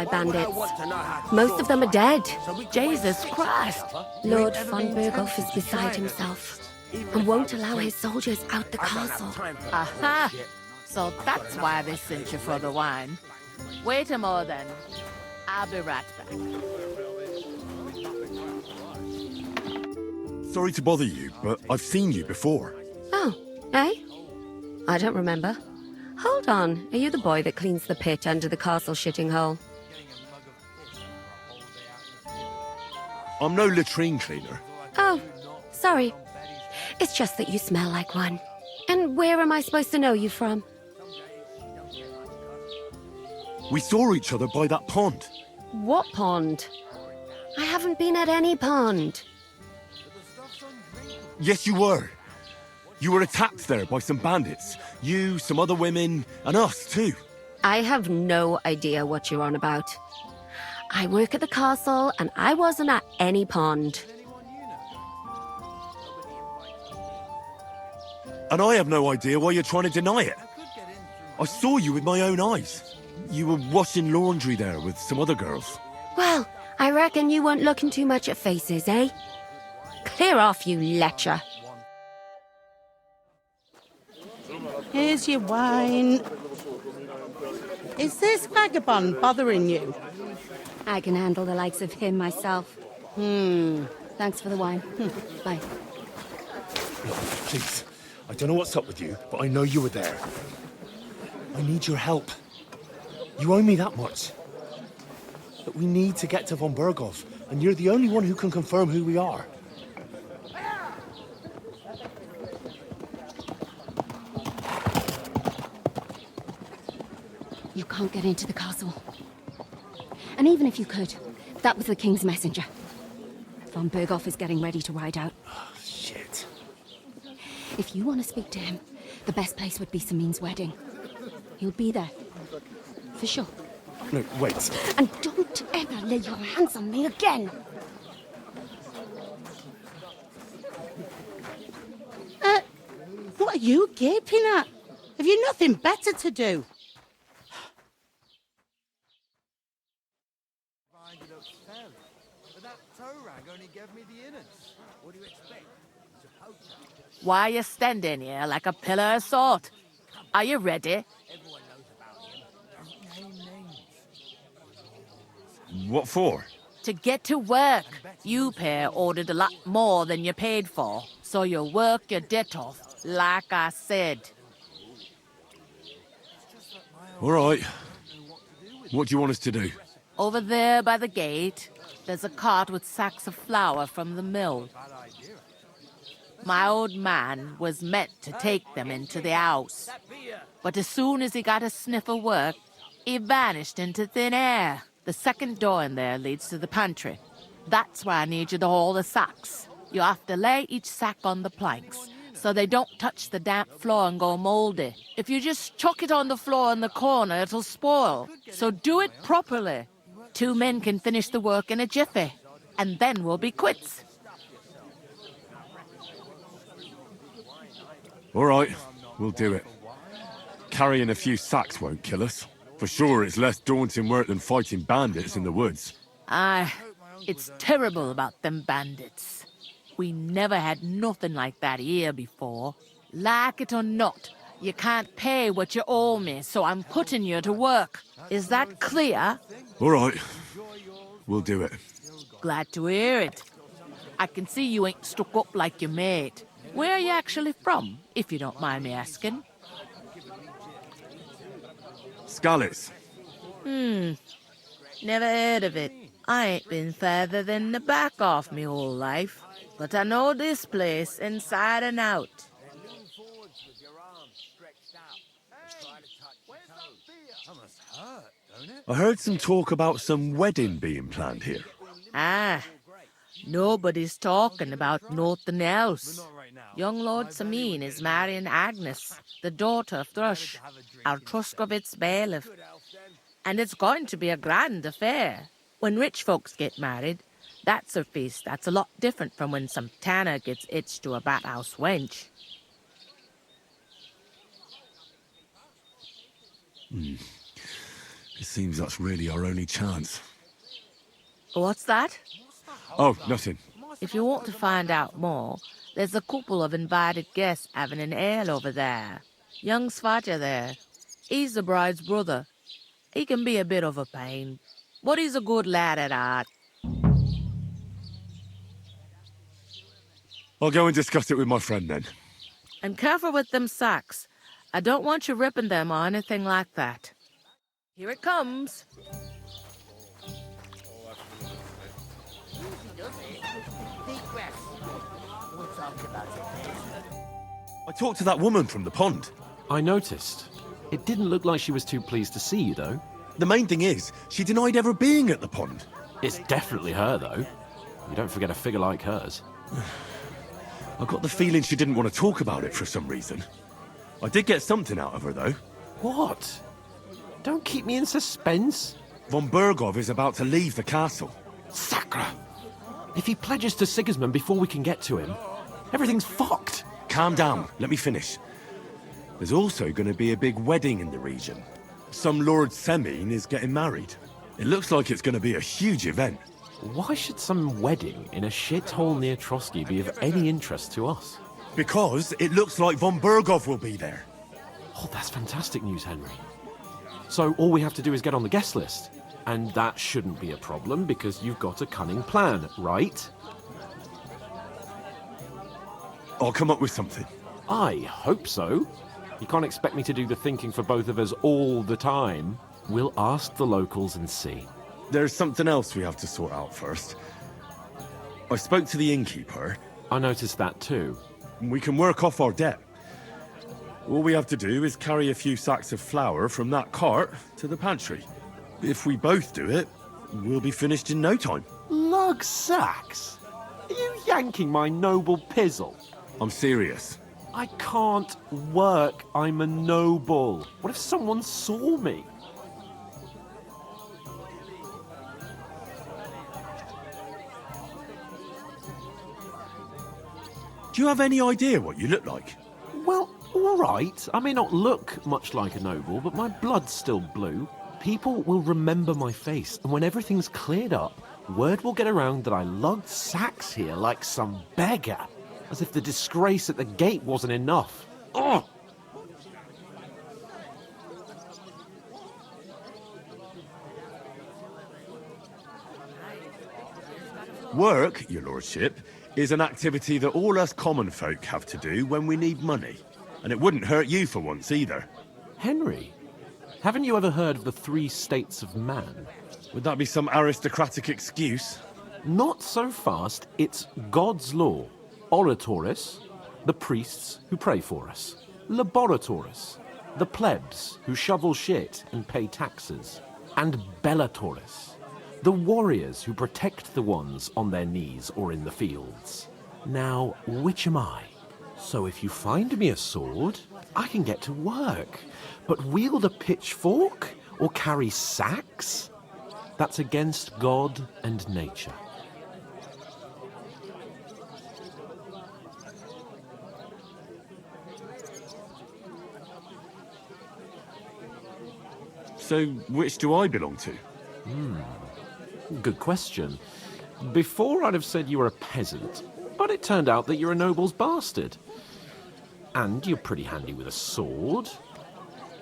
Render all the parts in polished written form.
by bandits. Most of them are dead. Jesus Christ! Lord von Berghoff is beside himself and won't allow his soldiers out the castle. Aha! So that's why they sent you for the wine. Wait a moment then. I'll be right back. Sorry to bother you, but I've seen you before. Oh, eh? I don't remember. Hold on, are you the boy that cleans the pit under the castle shitting hole? I'm no latrine cleaner. Oh, sorry. It's just that you smell like one. And where am I supposed to know you from? We saw each other by that pond. What pond? I haven't been at any pond. Yes, you were. You were attacked there by some bandits. You, some other women, and us too. I have no idea what you're on about. I work at the castle, and I wasn't at any pond. And I have no idea why you're trying to deny it. I saw you with my own eyes. You were washing laundry there with some other girls. Well, I reckon you weren't looking too much at faces, eh? Clear off, you lecher. Here's your wine. Is this vagabond bothering you? I can handle the likes of him myself. Thanks for the wine. Bye. Please, I don't know what's up with you, but I know you were there. I need your help. You owe me that much. But we need to get to von Berghoff, and you're the only one who can confirm who we are. You can't get into the castle. And even if you could, that was the king's messenger. Von Berghoff is getting ready to ride out. Oh, shit. If you want to speak to him, the best place would be Samin's wedding. He'll be there. For sure. No, wait. And don't ever lay your hands on me again! What are you gaping at? Have you nothing better to do? Why are you standing here like a pillar of salt? Are you ready? What for? To get to work. You pair ordered a lot more than you paid for, so you work your debt off, like I said. All right. What do you want us to do? Over there by the gate, there's a cart with sacks of flour from the mill. My old man was meant to take them into the house, but as soon as he got a sniff of work, he vanished into thin air. The second door in there leads to the pantry. That's where I need you to haul the sacks. You have to lay each sack on the planks, so they don't touch the damp floor and go moldy. If you just chuck it on the floor in the corner, it'll spoil. So do it properly. 2 men can finish the work in a jiffy, and then we'll be quits. All right, we'll do it. Carrying a few sacks won't kill us. For sure, it's less daunting work than fighting bandits in the woods. Aye, it's terrible about them bandits. We never had nothing like that here before. Like it or not, you can't pay what you owe me, so I'm putting you to work. Is that clear? All right, we'll do it. Glad to hear it. I can see you ain't stuck up like your mate. Where are you actually from, if you don't mind me asking? Scallis. Never heard of it. I ain't been further than the back off me whole life. But I know this place inside and out. I heard some talk about some wedding being planned here. Ah, nobody's talking about nothing else. Young Lord Samin is marrying Agnes, the daughter of Thrush, our Truskovitz bailiff. And it's going to be a grand affair. When rich folks get married, that's a feast that's a lot different from when some tanner gets hitched to a bathouse wench. It seems that's really our only chance. What's that? Oh, nothing. If you want to find out more, there's a couple of invited guests having an ale over there. Young Svaja there. He's the bride's brother. He can be a bit of a pain, but he's a good lad at heart. I'll go and discuss it with my friend then. And careful with them sacks. I don't want you ripping them or anything like that. Here it comes. I talked to that woman from the pond. I noticed. It didn't look like she was too pleased to see you, though. The main thing is, she denied ever being at the pond. It's definitely her, though. You don't forget a figure like hers. I got the feeling she didn't want to talk about it for some reason. I did get something out of her, though. What? Don't keep me in suspense. Von Bergov is about to leave the castle. Sacre! If he pledges to Sigismund before we can get to him, everything's fucked. Calm down, let me finish. There's also going to be a big wedding in the region. Some Lord Semine is getting married. It looks like it's going to be a huge event. Why should some wedding in a shithole near Trotsky be of any interest to us? Because it looks like Von Bergov will be there. Oh, that's fantastic news, Henry. So all we have to do is get on the guest list. And that shouldn't be a problem because you've got a cunning plan, right? I'll come up with something. I hope so. You can't expect me to do the thinking for both of us all the time. We'll ask the locals and see. There's something else we have to sort out first. I spoke to the innkeeper. I noticed that too. We can work off our debt. All we have to do is carry a few sacks of flour from that cart to the pantry. If we both do it, we'll be finished in no time. Lug sacks? Are you yanking my noble pizzle? I'm serious. I can't work. I'm a noble. What if someone saw me? Do you have any idea what you look like? Well, all right. I may not look much like a noble, but my blood's still blue. People will remember my face, and when everything's cleared up, word will get around that I lugged sacks here like some beggar. As if the disgrace at the gate wasn't enough. Ugh! Work, your lordship, is an activity that all us common folk have to do when we need money. And it wouldn't hurt you for once either. Henry, haven't you ever heard of the 3 states of man? Would that be some aristocratic excuse? Not so fast. It's God's law. Oratoris, the priests who pray for us. Laboratoris, the plebs who shovel shit and pay taxes. And Bellatoris, the warriors who protect the ones on their knees or in the fields. Now, which am I? So if you find me a sword, I can get to work. But wield a pitchfork or carry sacks? That's against God and nature. So, which do I belong to? Good question. Before I'd have said you were a peasant, but it turned out that you're a noble's bastard. And you're pretty handy with a sword.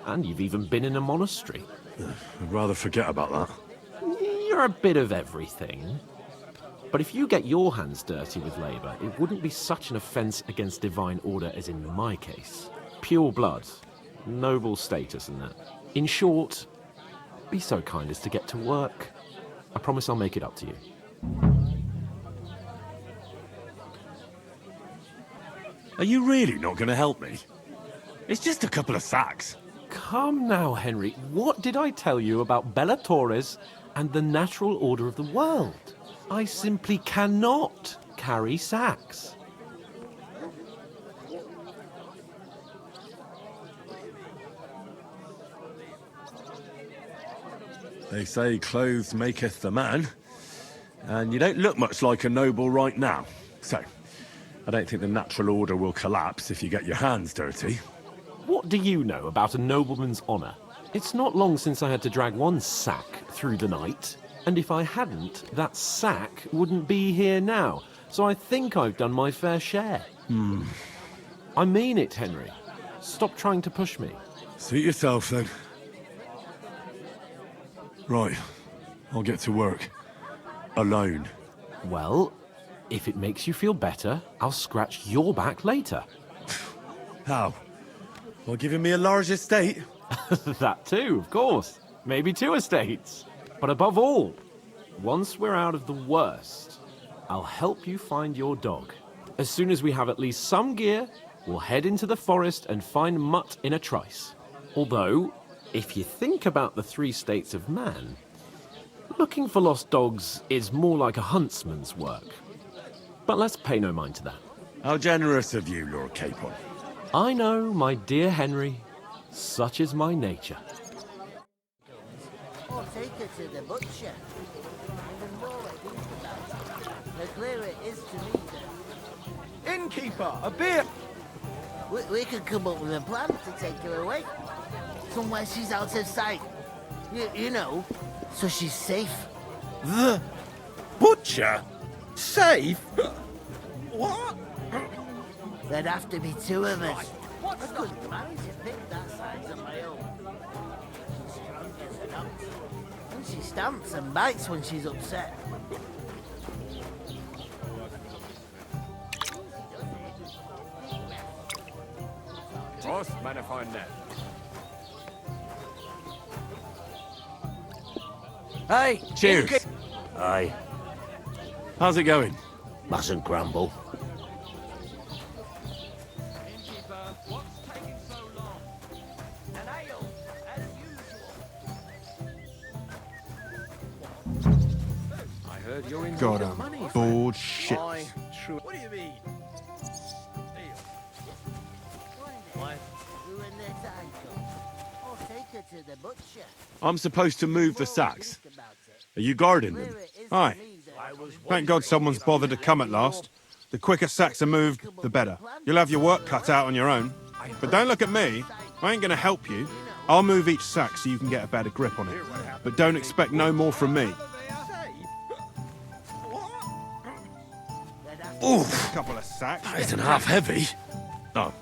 And you've even been in a monastery. I'd rather forget about that. You're a bit of everything. But if you get your hands dirty with labour, it wouldn't be such an offence against divine order as in my case. Pure blood, noble status and that. In short, be so kind as to get to work. I promise I'll make it up to you. Are you really not going to help me? It's just a couple of sacks. Come now, Henry. What did I tell you about Bellatoris and the natural order of the world? I simply cannot carry sacks. They say clothes maketh the man, and you don't look much like a noble right now. So, I don't think the natural order will collapse if you get your hands dirty. What do you know about a nobleman's honour? It's not long since I had to drag one sack through the night, and if I hadn't, that sack wouldn't be here now. So I think I've done my fair share. I mean it, Henry. Stop trying to push me. Suit yourself, then. Right. I'll get to work. Alone. Well, if it makes you feel better, I'll scratch your back later. How? While giving me a large estate? That too, of course. Maybe 2 estates. But above all, once we're out of the worst, I'll help you find your dog. As soon as we have at least some gear, we'll head into the forest and find Mutt in a trice. Although, if you think about the 3 states of man, looking for lost dogs is more like a huntsman's work. But let's pay no mind to that. How generous of you, Lord Capon. I know, my dear Henry. Such is my nature. Or take her to the butcher. The more I think about it, the clearer it is to me that Innkeeper, a beer! we could come up with a plan to take her away. Somewhere she's out of sight. You know, so she's safe. The butcher? Safe? What? There'd have to be 2 of us. I couldn't manage to pick that size on my own. She's strong as an ox. And she stamps and bites when she's upset. Prost, meine Freunde. Hey! Cheers. Aye, How's it going? mustn't grumble. I heard you're in God, need of I'm money. bored shit. Why, true. What do you mean? Ruin their time, Joe. Or take her to the butcher. I'm supposed to move the sacks. Think about it. Are you guarding them? Clearer it is Aye. to me that Thank God someone's bothered to come at last. The quicker sacks are moved, the better. You'll have your work cut out on your own. But don't look at me. I ain't gonna help you. I'll move each sack so you can get a better grip on it. But don't expect no more from me. Ooh, A couple of sacks. that isn't half heavy. Oh.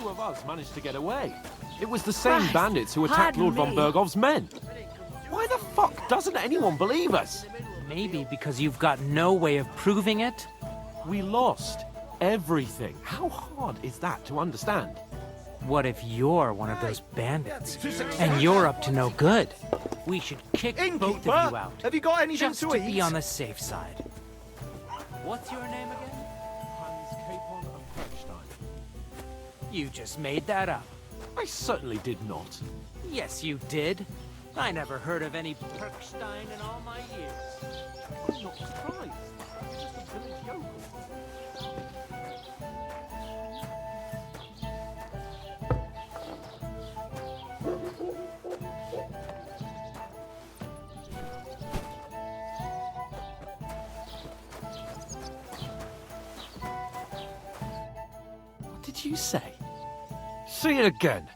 2 of us managed to get away. It was the same Christ, bandits who attacked pardon Lord von me. Bergov's men. Why the fuck doesn't anyone believe us? Maybe because you've got no way of proving it? We lost everything. How hard is that to understand? What if you're one of those bandits, and you're up to no good? We should kick both of you out. Have you got anything Just to to eat? be on the safe side. What's your name again? Hans Capon of Perkstein. You just made that up. I certainly did not. Yes, you did. I never heard of any Perkstein in all my years. I'm not surprised. I'm just a village yokel. What did you say? Say it again.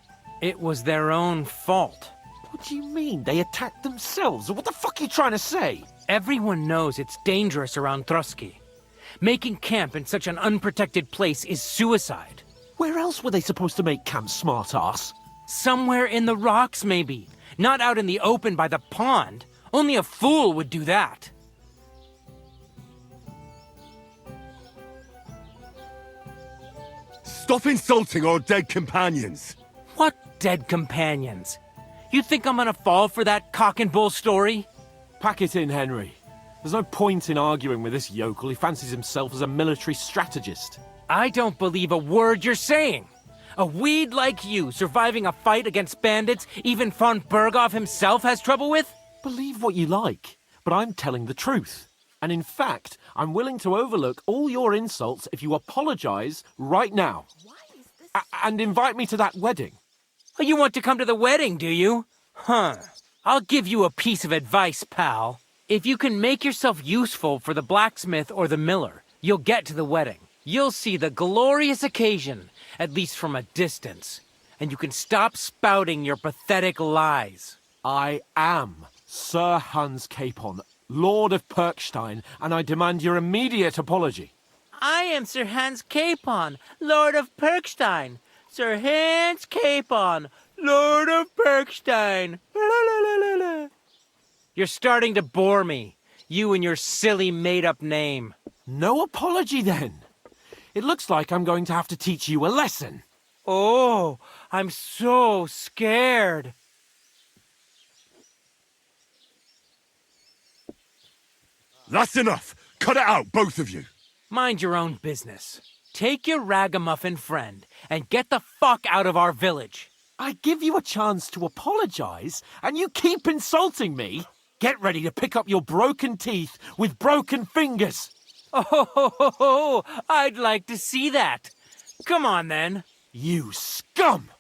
It was their own fault. What do you mean? They attacked themselves? What the fuck are you trying to say? Everyone knows it's dangerous around Trotsky. Making camp in such an unprotected place is suicide. Where else were they supposed to make camp, smart-ass? Somewhere in the rocks, maybe. Not out in the open by the pond. Only a fool would do that. Stop insulting our dead companions. What dead companions? You think I'm gonna fall for that cock and bull story? Pack it in, Henry. There's no point in arguing with this yokel. He fancies himself as a military strategist. I don't believe a word you're saying. A weed like you surviving a fight against bandits even von Berghoff himself has trouble with? Believe what you like, but I'm telling the truth. And in fact, I'm willing to overlook all your insults if you apologize right now. And invite me to that wedding. Oh, you want to come to the wedding, do you? Huh. I'll give you a piece of advice, pal. If you can make yourself useful for the blacksmith or the miller, you'll get to the wedding. You'll see the glorious occasion, at least from a distance. And you can stop spouting your pathetic lies. I am Sir Hans Capon, Lord of Perkstein, and I demand your immediate apology. I am Sir Hans Capon, Lord of Perkstein. Sir Hans Capon, Lord of Perkstein. You're starting to bore me. You and your silly made-up name. No apology, then. It looks like I'm going to have to teach you a lesson. Oh, I'm so scared. That's enough. Cut it out, both of you. Mind your own business. Take your ragamuffin friend and get the fuck out of our village. I give you a chance to apologize, and you keep insulting me. Get ready to pick up your broken teeth with broken fingers. Oh, I'd like to see that. Come on, then. You scum!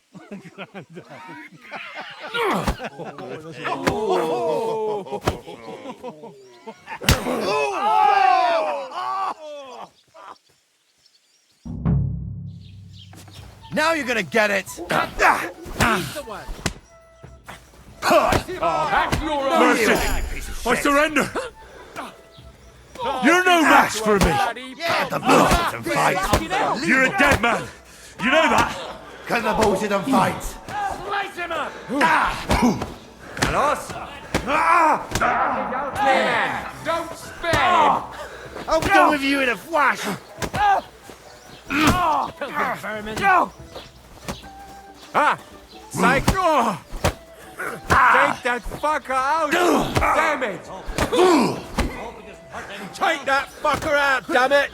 Now you're gonna get it! Mercy! I surrender! You're no match for me! Get the bullshit and fight! You're a dead man! You know that! Cut the bullshit and fight! Slice him up! Carlos? Don't spare him! I'll go with you in a flash! Filthy vermin! Ah! Psych! Take that fucker out! Damn it! Take that fucker out, damn it!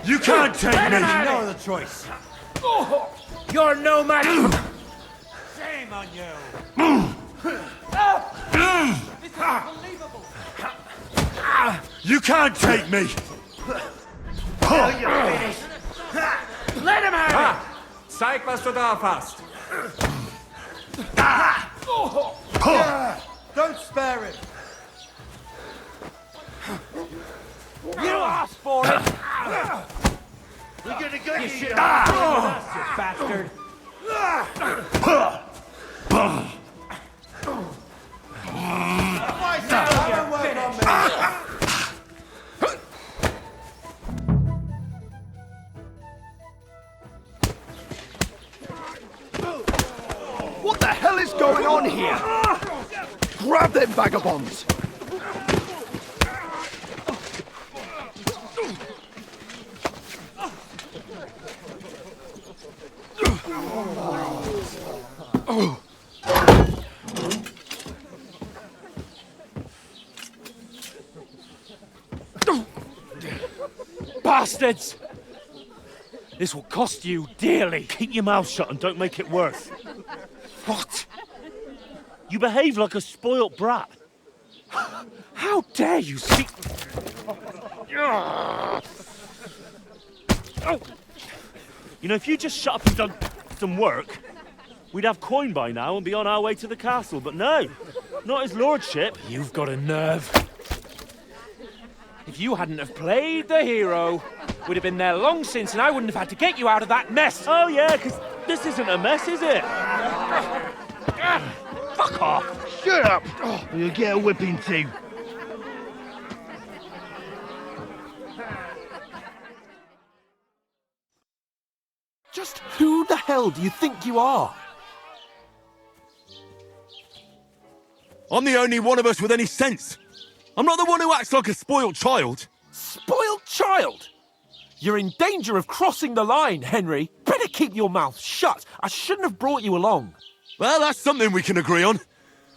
You can't take me! No other choice. You're no match! Shame on you! You can't take me! Let him have it! Zeig, was du drauf hast! Don't spare him! You asked for it! We're gonna get you! You bastard! Why, sir? Have a word on me! the hell is going on here? Grab them vagabonds! Bastards! This will cost you dearly. Keep your mouth shut and don't make it worse. What? You behave like a spoilt brat. How dare you speak... You know, if you just shut up and done some work, we'd have coin by now and be on our way to the castle. But no, not his lordship. You've got a nerve. If you hadn't have played the hero, we'd have been there long since and I wouldn't have had to get you out of that mess. Oh yeah, because this isn't a mess, is it? Fuck off! Shut up! Or you'll get a whipping too. Just who the hell do you think you are? I'm the only one of us with any sense. I'm not the one who acts like a spoiled child. Spoiled child? You're in danger of crossing the line, Henry. Better keep your mouth shut. I shouldn't have brought you along. Well, that's something we can agree on.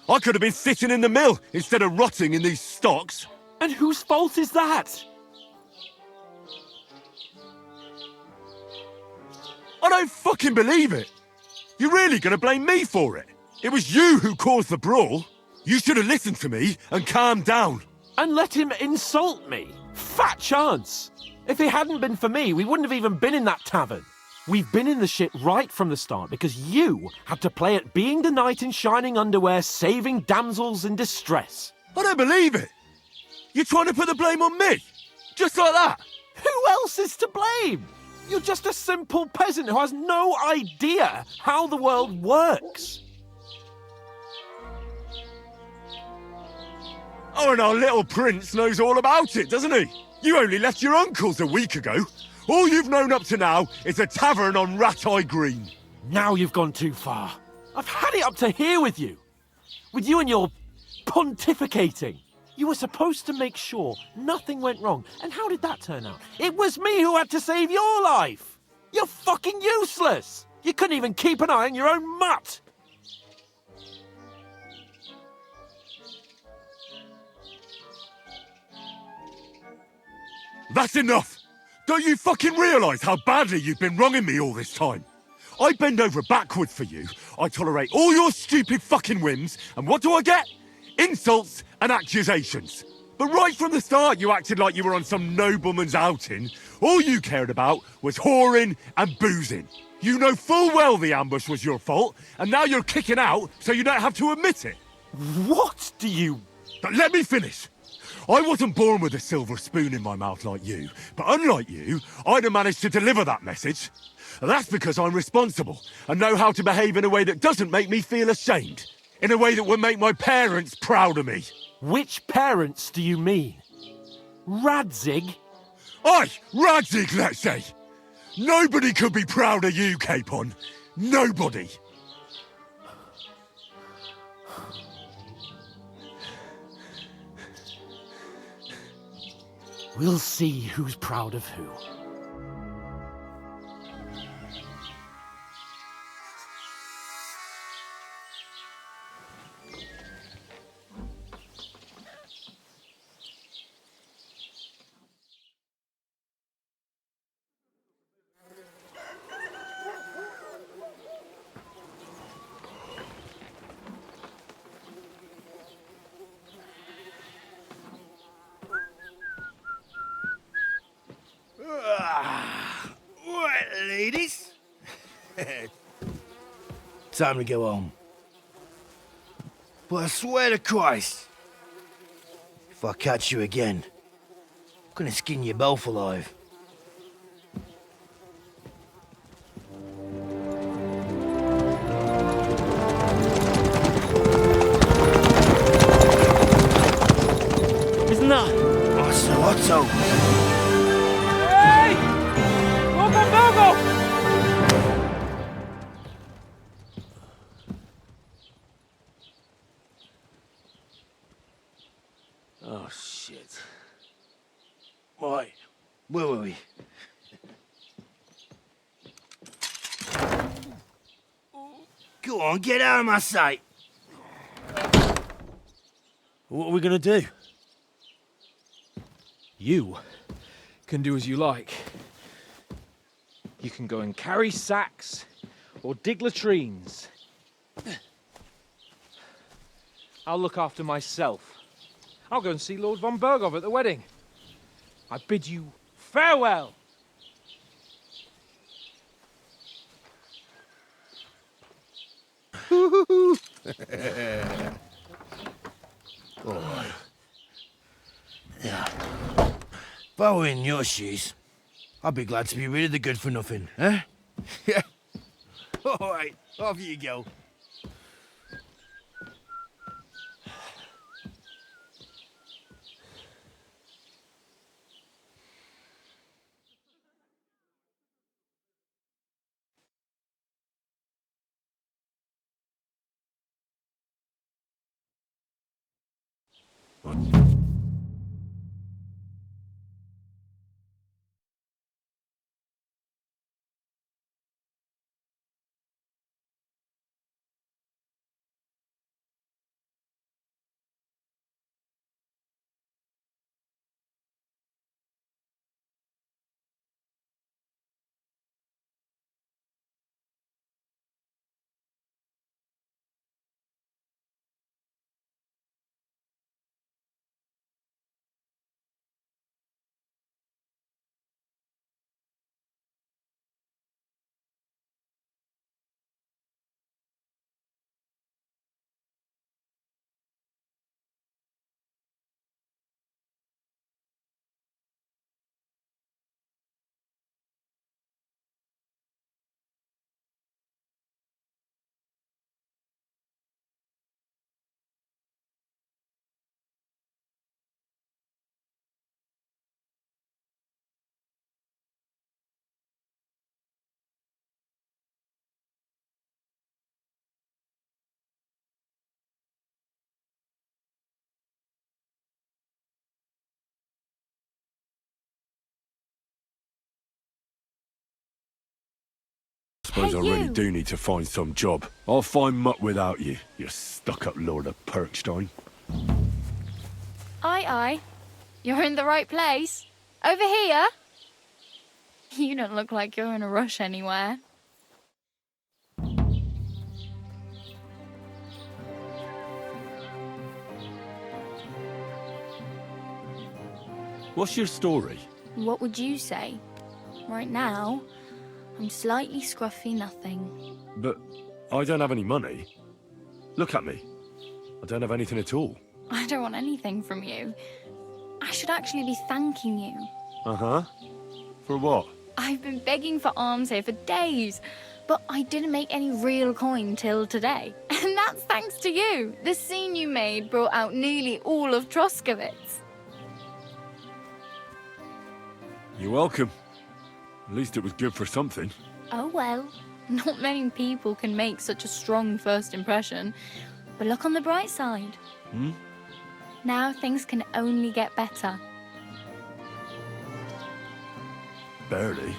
I could have been sitting in the mill instead of rotting in these stocks. And whose fault is that? I don't fucking believe it. You're really going to blame me for it? It was you who caused the brawl. You should have listened to me and calmed down. And let him insult me. Fat chance. If it hadn't been for me, we wouldn't have even been in that tavern. We've been in the shit right from the start because you had to play at being the knight in shining underwear, saving damsels in distress. I don't believe it. You're trying to put the blame on me? Just like that? Who else is to blame? You're just a simple peasant who has no idea how the world works. Oh, and our little prince knows all about it, doesn't he? You only left your uncle's a week ago. All you've known up to now is a tavern on Rat-Eye Green. Now you've gone too far. I've had it up to here with you. With you and your pontificating. You were supposed to make sure nothing went wrong. And how did that turn out? It was me who had to save your life. You're fucking useless. You couldn't even keep an eye on your own mutt. That's enough! Don't you fucking realise how badly you've been wronging me all this time? I bend over backwards for you, I tolerate all your stupid fucking whims, and what do I get? Insults and accusations. But right from the start you acted like you were on some nobleman's outing. All you cared about was whoring and boozing. You know full well the ambush was your fault, and now you're kicking out so you don't have to admit it. What do you... But let me finish. I wasn't born with a silver spoon in my mouth like you, but unlike you, I'd have managed to deliver that message. That's because I'm responsible and know how to behave in a way that doesn't make me feel ashamed. In a way that would make my parents proud of me. Which parents do you mean? Radzig? Aye, Radzig, let's say. Nobody could be proud of you, Capon. Nobody. We'll see who's proud of who. Right, ladies. Time to go home. But I swear to Christ, if I catch you again, I'm gonna skin you both alive. Isn't that... Otto. Hey! Go! Where were we? Go on, get out of my sight. What are we gonna do? You can do as you like. You can go and carry sacks or dig latrines. I'll look after myself. I'll go and see Lord von Berghoff at the wedding. I bid you farewell. Oh. Yeah. If I were in your shoes, I'd be glad to be rid of the good for nothing, eh? Yeah. All right, off you go. Suppose I really do need to find some job. I'll find muck without you, you stuck-up Lord of Perkstein. Aye, aye. You're in the right place. Over here. You don't look like you're in a rush anywhere. What's your story? What would you say? Right now, I'm slightly scruffy nothing. But I don't have any money. Look at me. I don't have anything at all. I don't want anything from you. I should actually be thanking you. Uh-huh. For what? I've been begging for alms here for days, but I didn't make any real coin till today. And that's thanks to you. The scene you made brought out nearly all of Troskowitz. You're welcome. At least it was good for something. Oh well, not many people can make such a strong first impression. But look on the bright side. Hmm? Now things can only get better. Barely.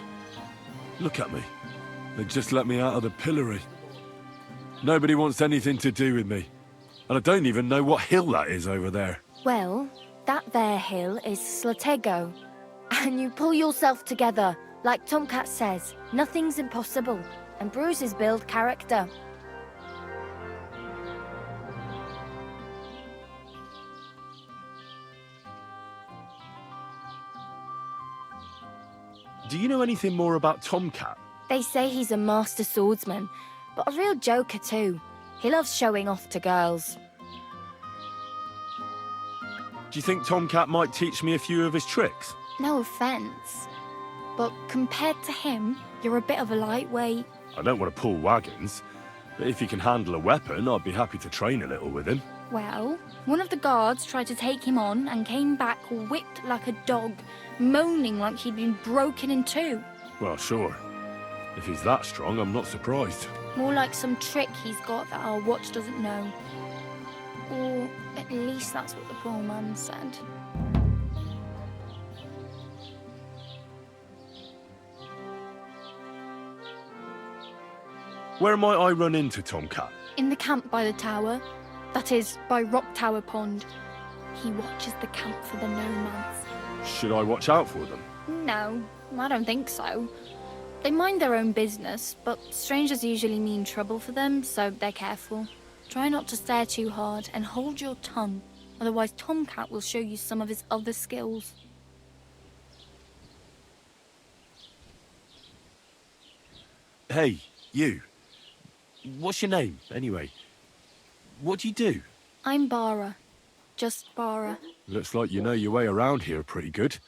Look at me. They just let me out of the pillory. Nobody wants anything to do with me. And I don't even know what hill that is over there. Well, that there hill is Slatego. And you pull yourself together. Like Tomcat says, nothing's impossible. And bruises build character. Do you know anything more about Tomcat? They say he's a master swordsman, but a real joker too. He loves showing off to girls. Do you think Tomcat might teach me a few of his tricks? No offence, but compared to him, you're a bit of a lightweight. I don't want to pull wagons, but if he can handle a weapon, I'd be happy to train a little with him. Well, one of the guards tried to take him on and came back whipped like a dog, moaning like he'd been broken in two. Well, sure. If he's that strong, I'm not surprised. More like some trick he's got that our watch doesn't know. Or at least that's what the poor man said. Where might I run into Tomcat? In the camp by the tower. That is, by Rock Tower Pond. He watches the camp for the nomads. Should I watch out for them? No, I don't think so. They mind their own business, but strangers usually mean trouble for them, so they're careful. Try not to stare too hard and hold your tongue, otherwise Tomcat will show you some of his other skills. Hey, you. What's your name, anyway? What do you do? I'm Bara. Just Bara. Looks like you know your way around here pretty good.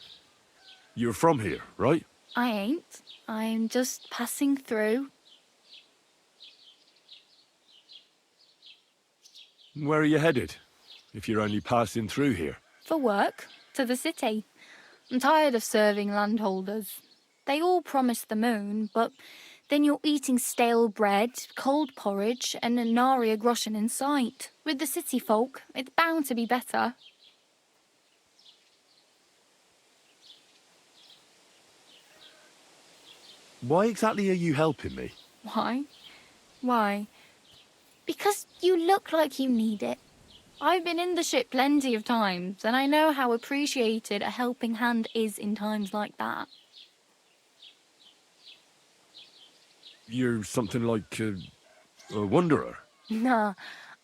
You're from here, right? I ain't. I'm just passing through. Where are you headed, if you're only passing through here? For work. To the city. I'm tired of serving landholders. They all promise the moon, but then you're eating stale bread, cold porridge, and a nary a groschen in sight. With the city folk, it's bound to be better. Why exactly are you helping me? Why? Why? Because you look like you need it. I've been in the ship plenty of times, and I know how appreciated a helping hand is in times like that. You're something like a wanderer. Nah,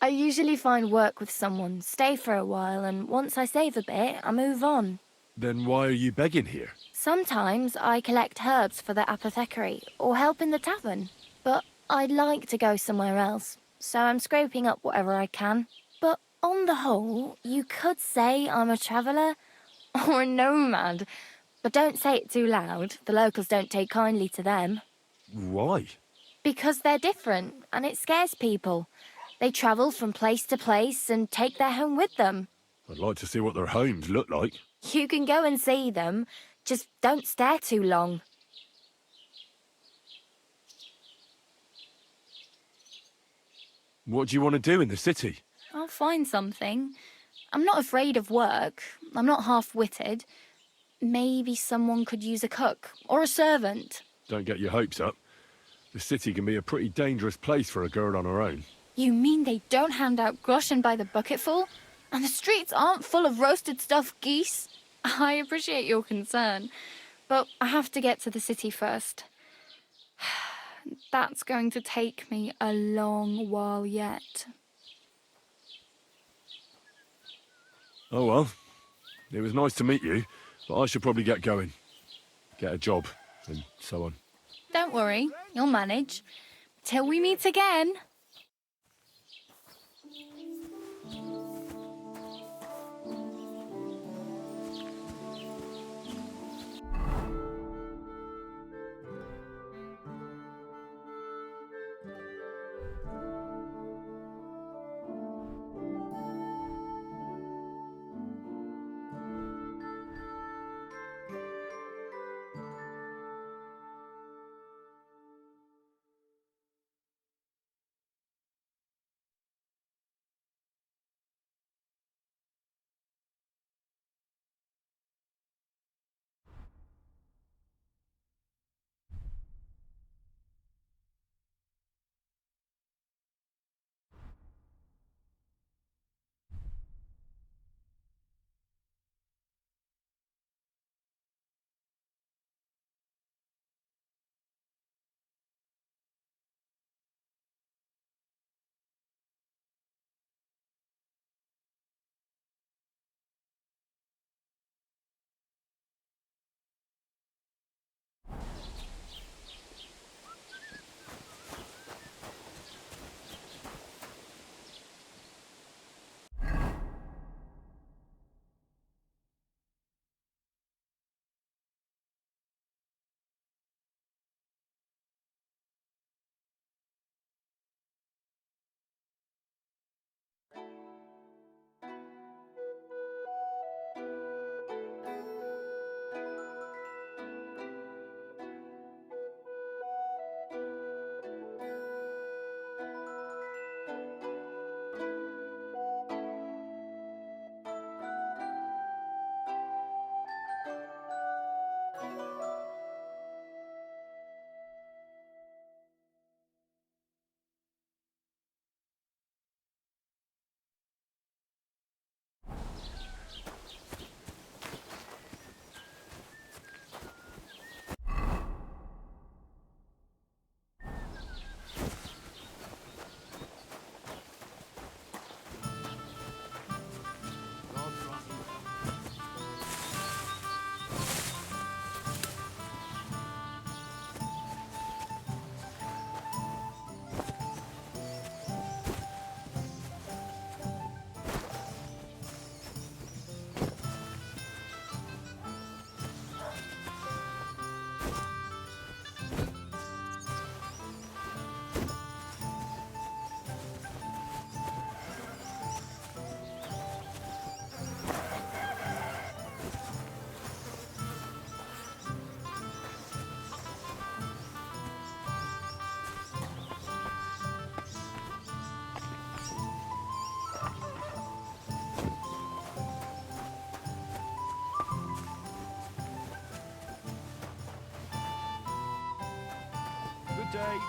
I usually find work with someone, stay for a while, and once I save a bit, I move on. Then why are you begging here? Sometimes I collect herbs for the apothecary, or help in the tavern. But I'd like to go somewhere else, so I'm scraping up whatever I can. But on the whole, you could say I'm a traveller, or a nomad. But don't say it too loud, the locals don't take kindly to them. Why? Because they're different, and it scares people. They travel from place to place and take their home with them. I'd like to see what their homes look like. You can go and see them, just don't stare too long. What do you want to do in the city? I'll find something. I'm not afraid of work. I'm not half-witted. Maybe someone could use a cook or a servant. Don't get your hopes up. The city can be a pretty dangerous place for a girl on her own. You mean they don't hand out groschen by the bucketful? And the streets aren't full of roasted stuffed geese? I appreciate your concern, but I have to get to the city first. That's going to take me a long while yet. Oh well. It was nice to meet you, but I should probably get going. Get a job, and so on. Don't worry, you'll manage. Till we meet again. day.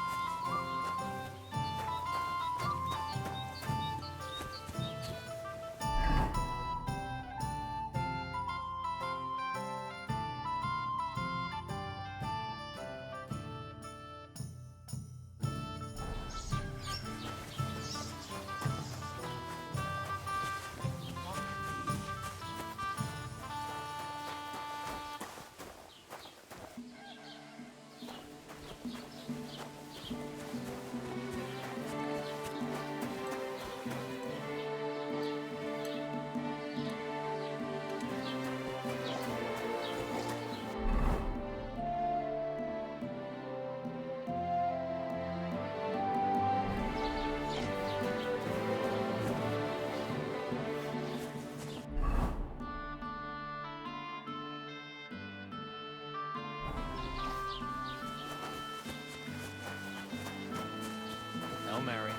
Hail Mary.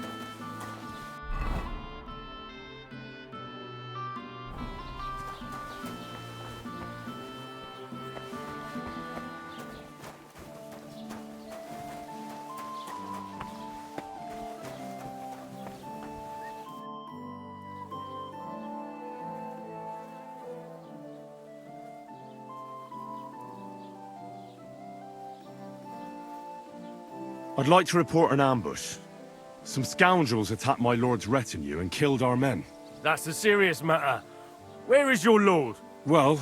I'd like to report an ambush. Some scoundrels attacked my lord's retinue and killed our men. That's a serious matter. Where is your lord? Well,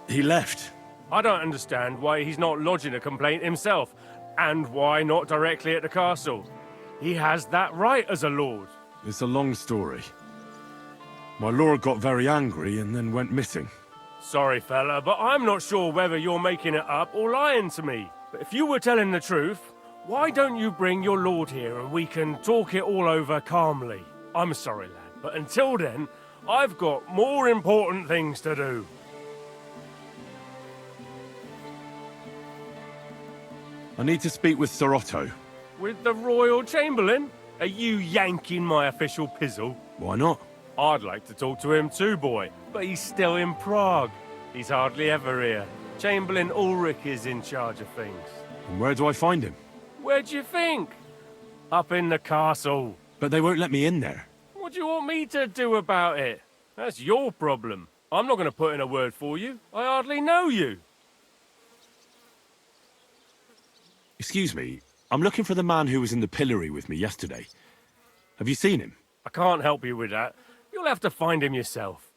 he left. I don't understand why he's not lodging a complaint himself, and why not directly at the castle. He has that right as a lord. It's a long story. My lord got very angry and then went missing. Sorry, fella, but I'm not sure whether you're making it up or lying to me. But if you were telling the truth, why don't you bring your lord here and we can talk it all over calmly? I'm sorry, lad, but until then, I've got more important things to do. I need to speak with Sir Otto. With the Royal Chamberlain? Are you yanking my official pizzle? Why not? I'd like to talk to him too, boy, but he's still in Prague. He's hardly ever here. Chamberlain Ulrich is in charge of things. And where do I find him? Where do you think? Up in the castle. But they won't let me in there. What do you want me to do about it? That's your problem. I'm not going to put in a word for you. I hardly know you. Excuse me, I'm looking for the man who was in the pillory with me yesterday. Have you seen him? I can't help you with that. You'll have to find him yourself.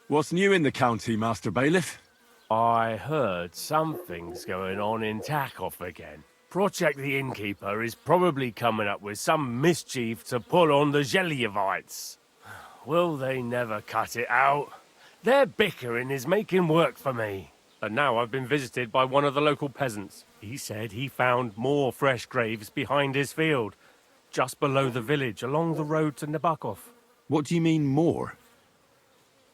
What's new in the county, Master Bailiff? I heard something's going on in Takov again. Project the Innkeeper is probably coming up with some mischief to pull on the Zhelyevites. Will they never cut it out? Their bickering is making work for me. And now I've been visited by one of the local peasants. He said he found more fresh graves behind his field, just below the village, along the road to Nabokov. What do you mean, more?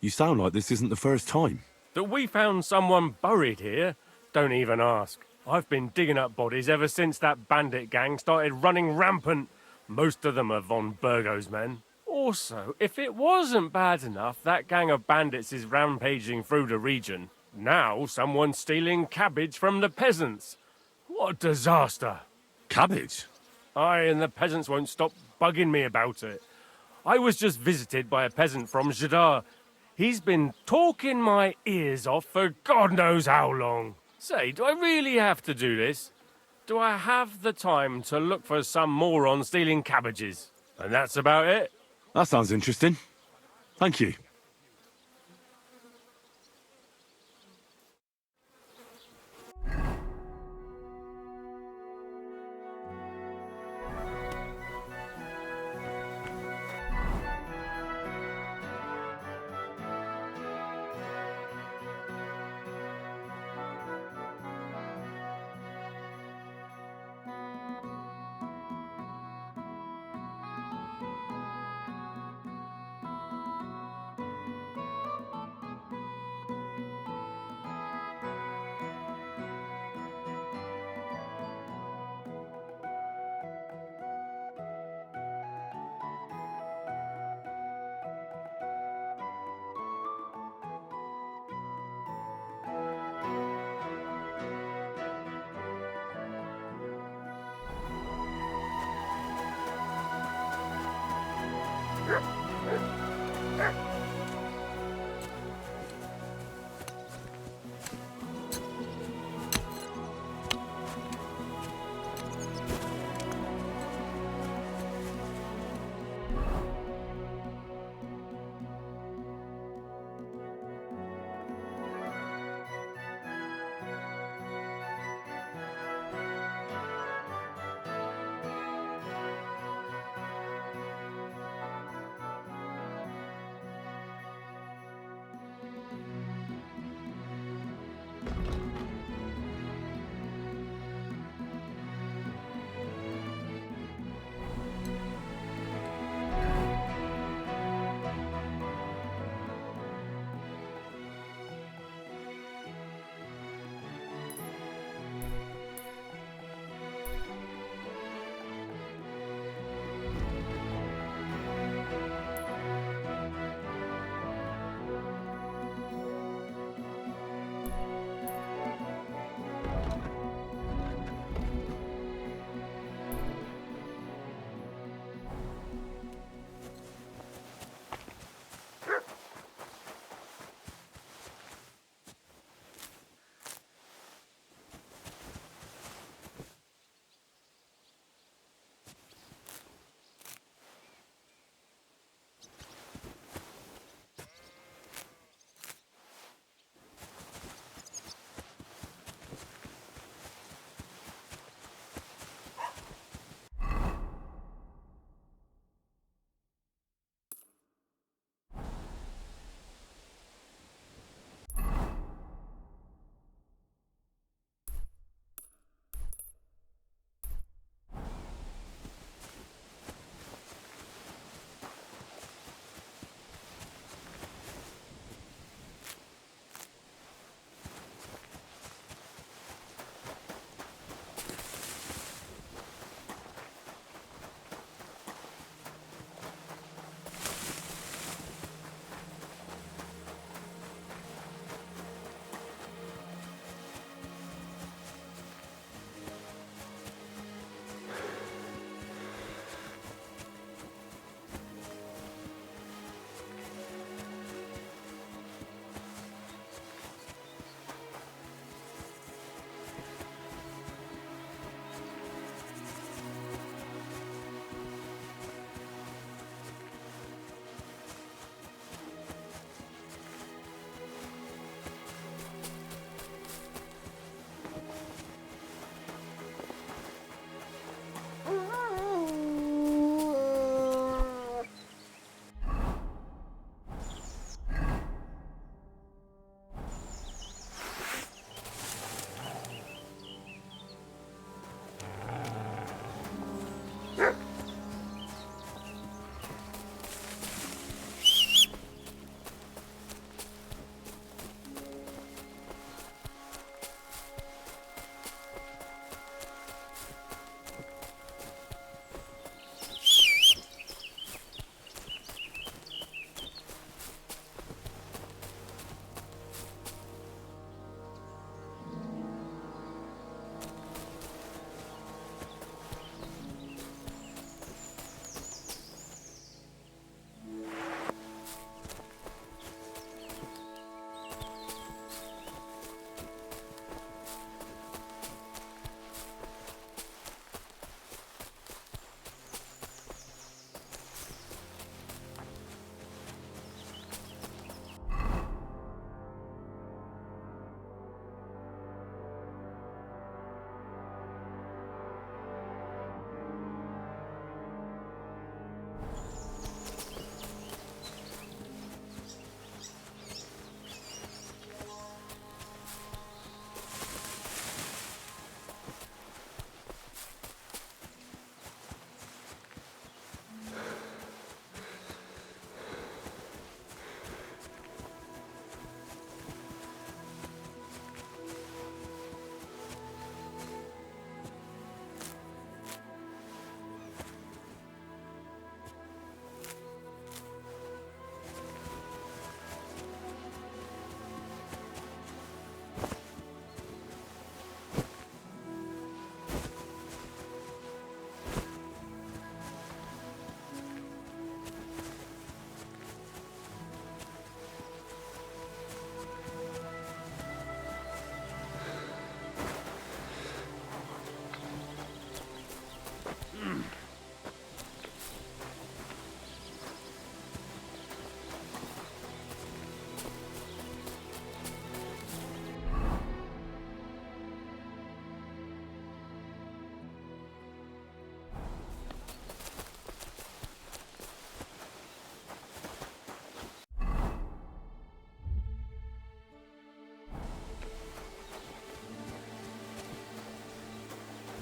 You sound like this isn't the first time. That we found someone buried here? Don't even ask. I've been digging up bodies ever since that bandit gang started running rampant. Most of them are von Burgo's men. Also, if it wasn't bad enough that gang of bandits is rampaging through the region, now someone's stealing cabbage from the peasants. What a disaster. Cabbage? Aye, and the peasants won't stop bugging me about it. I was just visited by a peasant from Jadar. He's been talking my ears off for God knows how long. Say, do I really have to do this? Do I have the time to look for some moron stealing cabbages? And that's about it. That sounds interesting. Thank you.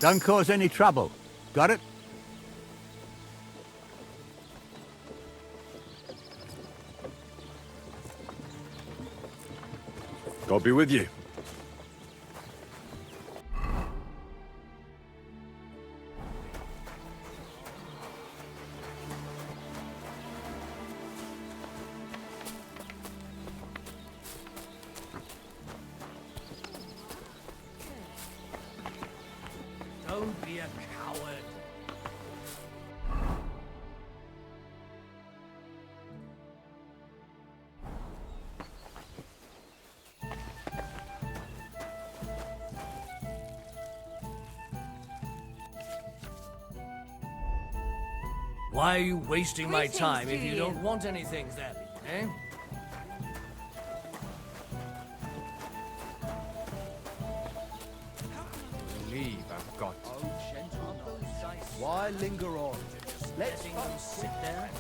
Don't cause any trouble. Got it? God be with you. Don't be a coward. Why are you wasting my time if you don't want anything then, eh? Leave, I've got. Why linger on? Let's sit there.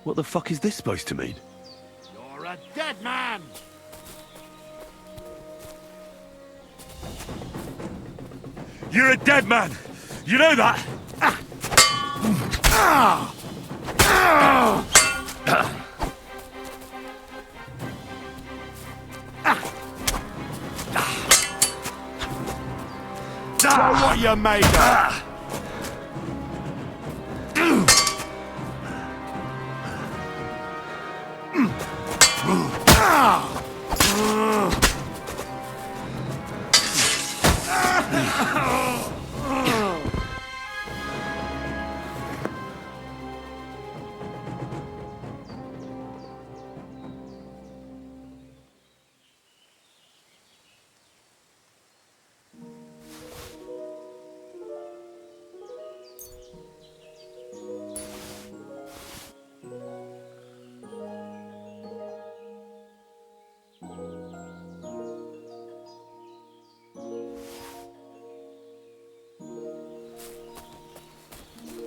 What the fuck is this supposed to mean? You're a dead man! You're a dead man! You know that? Show what you're made of!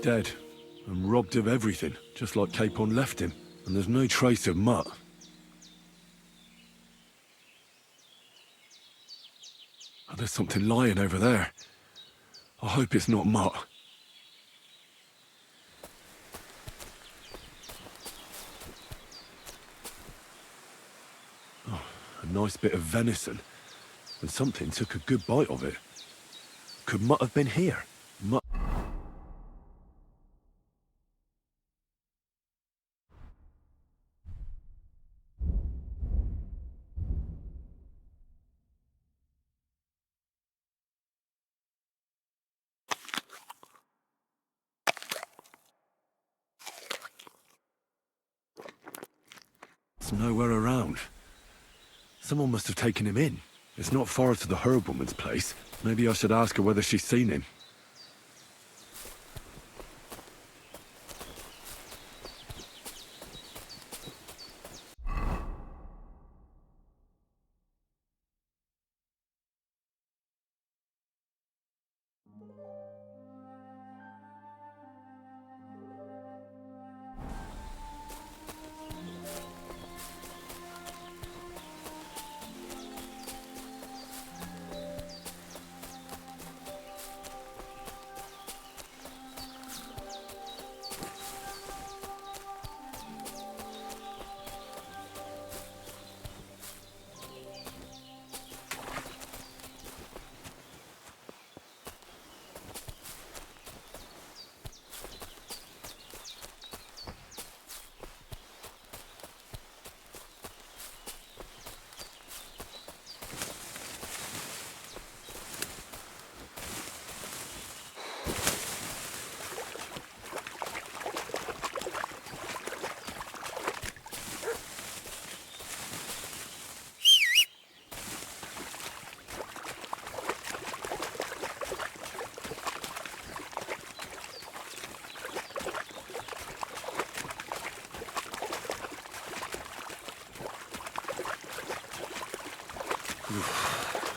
Dead, and robbed of everything, just like Capon left him. And there's no trace of Mutt. Oh, there's something lying over there. I hope it's not Mutt. Oh, a nice bit of venison. And something took a good bite of it. Could Mutt have been here? Mutt... It's nowhere around. Someone must have taken him in. It's not far to the herb woman's place. Maybe I should ask her whether she's seen him.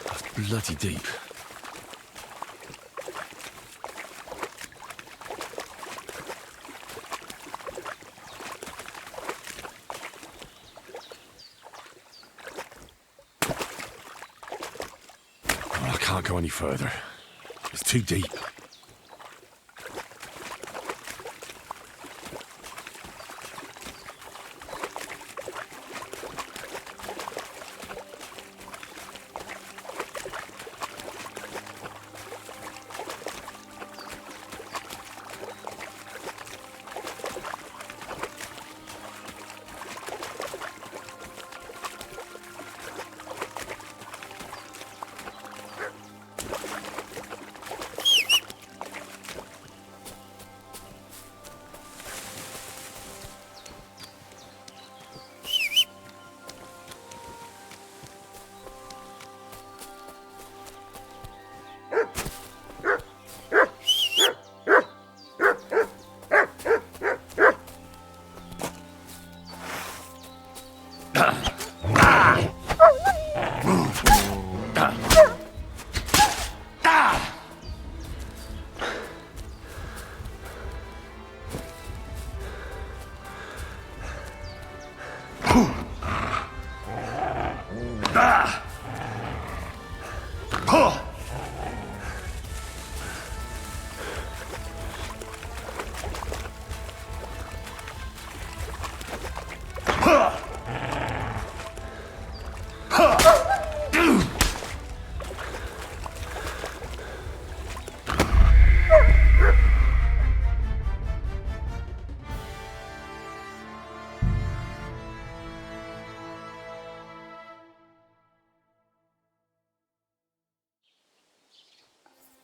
That's bloody deep. Oh, I can't go any further. It's too deep.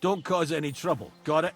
Don't cause any trouble. Got it?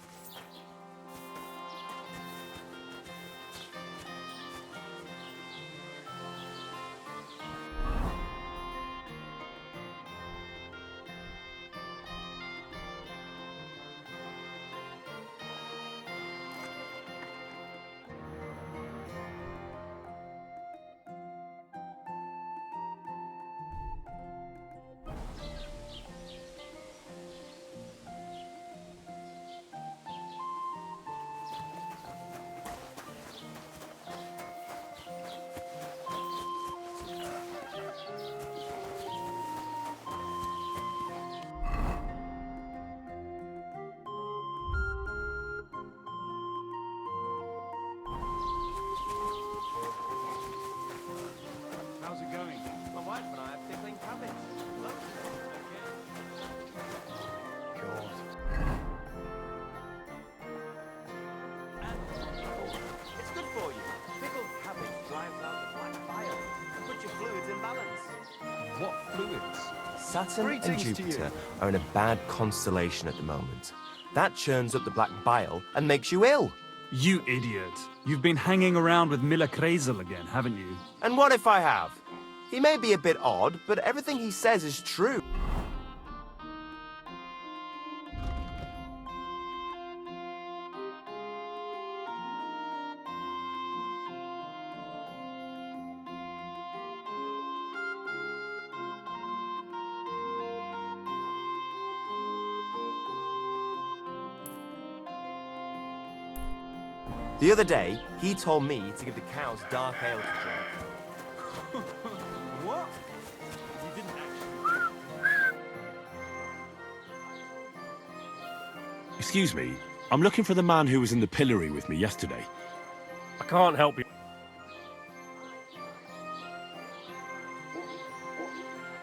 How's it going? My wife and I are pickling cabbage. It's good for you. Pickled cabbage drives out the black bile and puts your fluids in balance. What fluids? Saturn and Greetings to Jupiter you. are in a bad constellation at the moment. That churns up the black bile and makes you ill. You idiot. You've been hanging around with Miller Kreisel again, haven't you? And what if I have? He may be a bit odd, but everything he says is true. The other day, he told me to give the cows dark ale to drink. What? You didn't actually... Excuse me. I'm looking for the man who was in the pillory with me yesterday. I can't help you.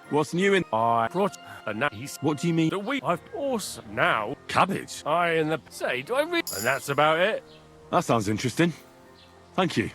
What's new in... I brought a nice. What do you mean? I've awesome now. Cabbage? I in the say, do I read? And that's about it. That sounds interesting. Thank you.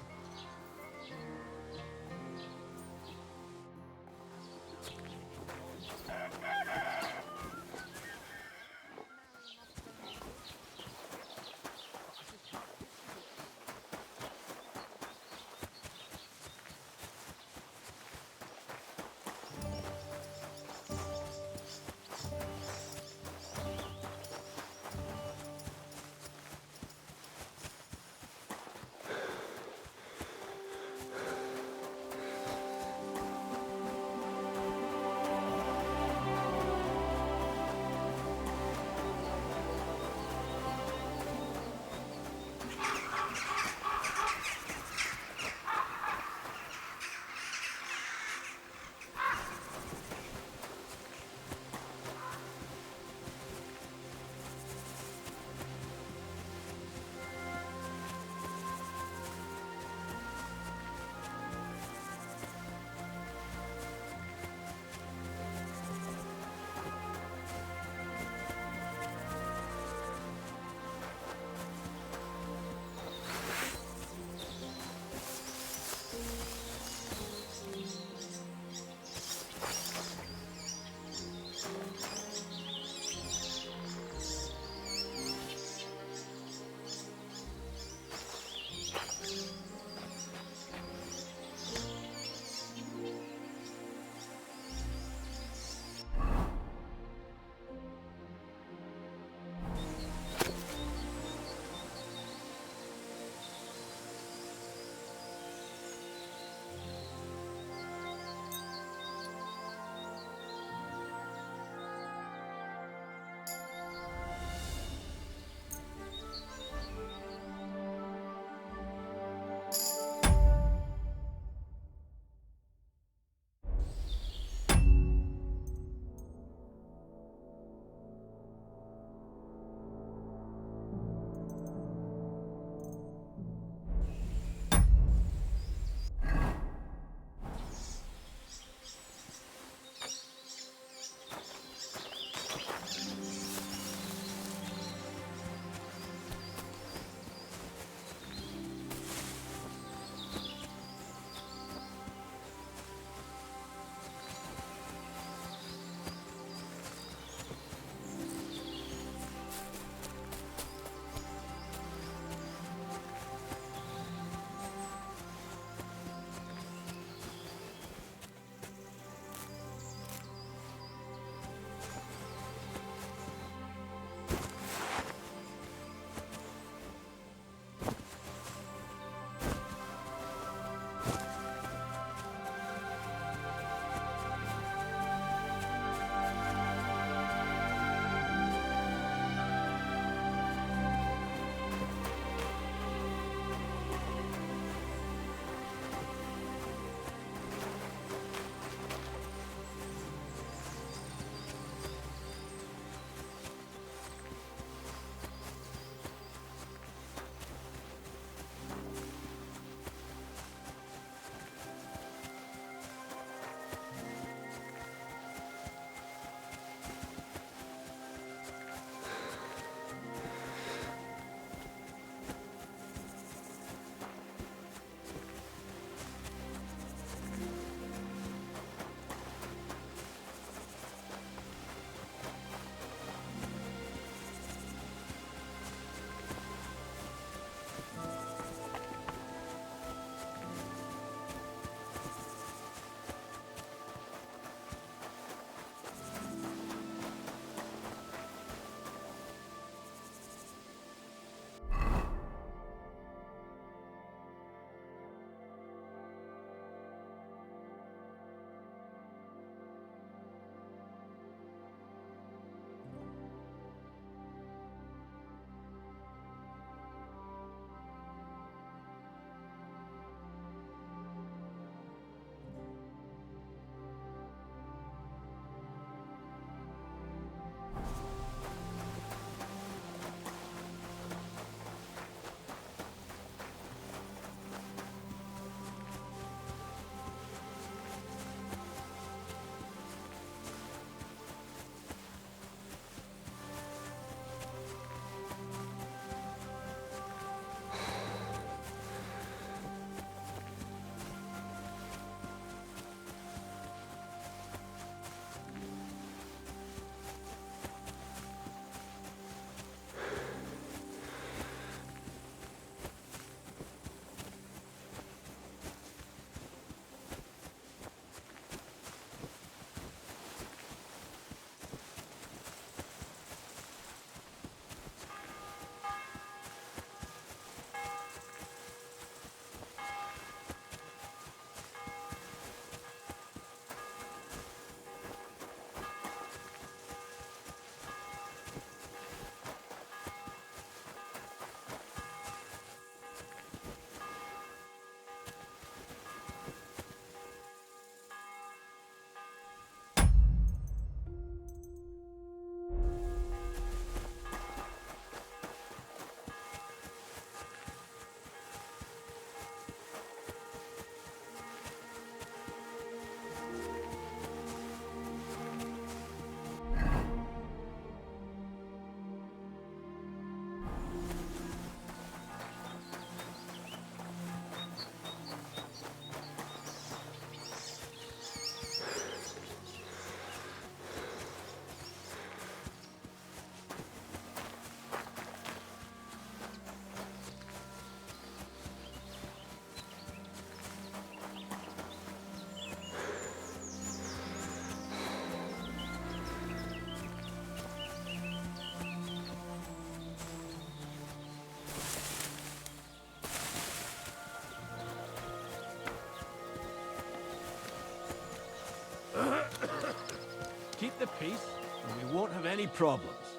and we won't have any problems.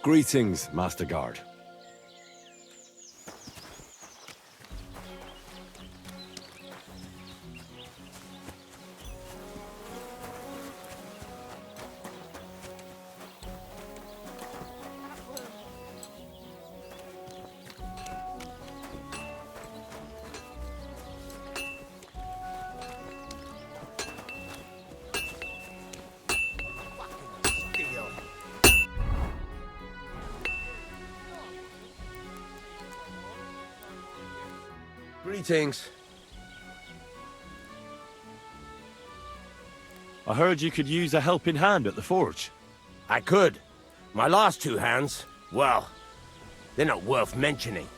Greetings, Master Guard. Greetings. I heard you could use a helping hand at the forge. I could. My last two hands, well, they're not worth mentioning.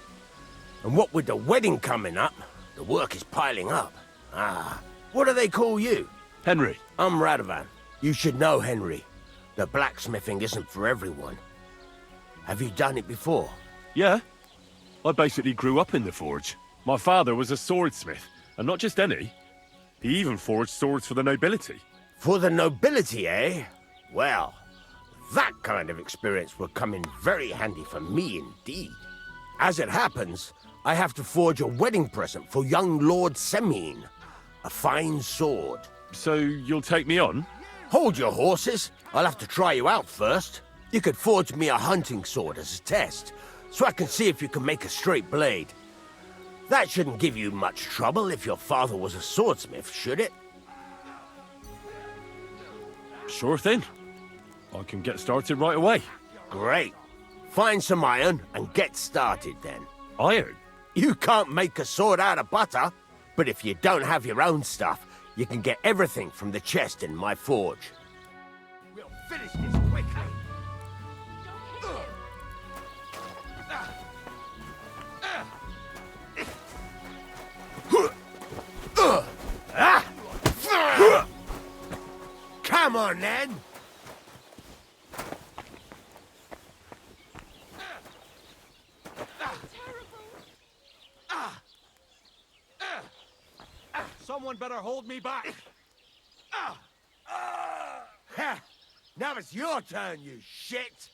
And what with the wedding coming up, the work is piling up. Ah, what do they call you? Henry. I'm Radovan. You should know, Henry. The blacksmithing isn't for everyone. Have you done it before? Yeah. I basically grew up in the forge. My father was a swordsmith, and not just any. He even forged swords for the nobility. For the nobility, eh? Well, that kind of experience will come in very handy for me indeed. As it happens, I have to forge a wedding present for young Lord Semine. A fine sword. So you'll take me on? Hold your horses. I'll have to try you out first. You could forge me a hunting sword as a test, so I can see if you can make a straight blade. That shouldn't give you much trouble if your father was a swordsmith, should it? Sure thing. I can get started right away. Great. Find some iron and get started then. Iron? You can't make a sword out of butter, but if you don't have your own stuff, you can get everything from the chest in my forge. We'll finish this quickly. Come on, then! Someone better hold me back. Ha! Now it's your turn, you shit!